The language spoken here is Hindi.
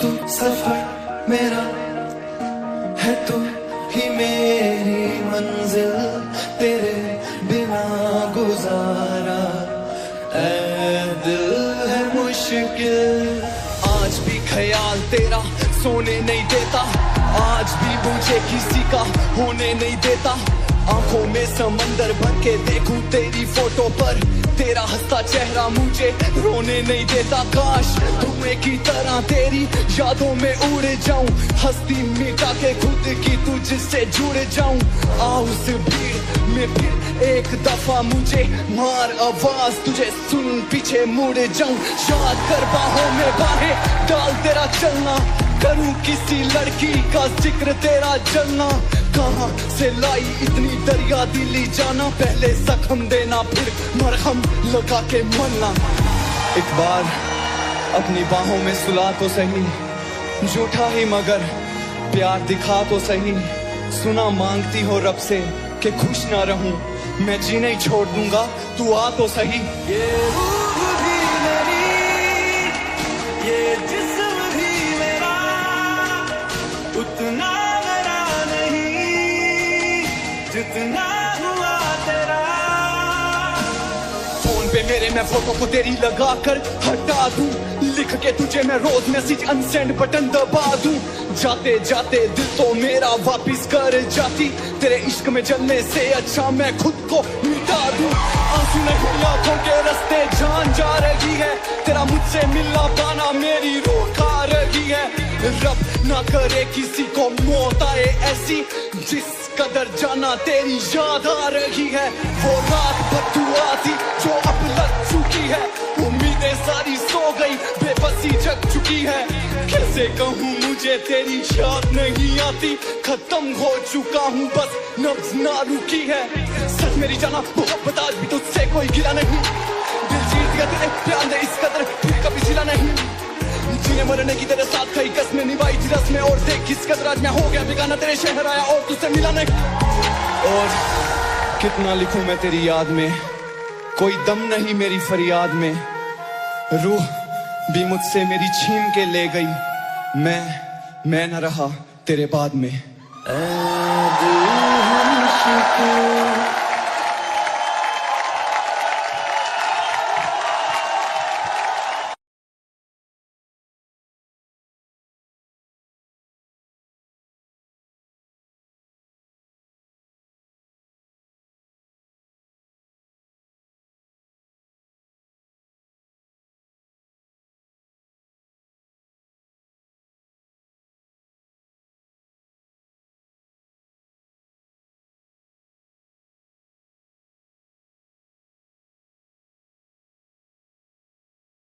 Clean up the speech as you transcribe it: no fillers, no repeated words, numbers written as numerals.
तू सफर मेरा है, तू ही मेरी मंजिल, तेरे बिना गुजारा ऐ दिल है मुश्किल। आज भी ख्याल तेरा सोने नहीं देता, आज भी मुझे किसी का होने नहीं देता। आंखों में समंदर भर के देखूं तेरी फोटो पर, तेरा हंसता चेहरा मुझे रोने नहीं देता। काश धुएं की तरह तेरी यादों में उड़ जाऊं, हस्ती मिटा के खुद की तुझसे जुड़ जाऊं। आ उस भीड़ में फिर एक दफा मुझे मार आवाज, तुझे सुन पीछे मुड़ जाऊं। याद कर बाहों में बाहें डाल तेरा चलना, करूं किसी लड़की का जिक्र तेरा जलना। कहां से लाई इतनी दरिया दिली जाना, पहले जख्म देना फिर मरहम लगा के मरना। एक बार अपनी बाहों में सुला तो सही, झूठा ही मगर प्यार दिखा तो सही। सुना मांगती हो रब से कि खुश ना रहूं, मैं जीना ही छोड़ दूंगा, तू आ तो सही। ये रूह भी मेरी, ये जिस्म भी मेरा, उतना मेरा नहीं जितना हुआ तेरा। फोन पे मेरे मैं फोटो को तेरी लगा कर हटा दूं, लिख के तुझे मैं रोज मैसेज अनसेंड बटन दबा दूं। जाते जाते दिल तो मेरा वापिस कर जाती, तेरे इश्क में जलने से अच्छा मैं खुद को मिटा दूं। आंसू नहीं आंखों के रास्ते जान जा रही है, तेरा मुझसे मिलना पाना मेरी रूह खा रही है। रब ना करे किसी को मौत आए ऐसी, जिस कदर जाना तेरी याद आ रही है। वो रात बदुआ थी जो अब लग चुकी है, उम्मीदें सारी सो गई, बेबसी जग चुकी है। कैसे कहूँ मुझे तेरी याद नहीं आती, खत्म हो चुका हूँ बस नब्ज ना रुकी है। सच मेरी जाना मोहब्बत आज भी तुझसे कोई गिला नहीं, दिल जीत गया तेरे प्यार ने इस कदर फिर कभी सिला नहीं। जीने मरने की तेरे साथ कई कसमें निभाई थी रस्में, और देख किस कदर आज मैं हो गया बेगाना, तेरे शहर आया और तुझसे मिला नहीं। और कितना लिखूं मैं तेरी याद में, कोई दम नहीं मेरी फरियाद में। रूह भी मुझसे मेरी छीन के ले गई, मैं न रहा तेरे बाद में। ऐ दिल है मुश्किल।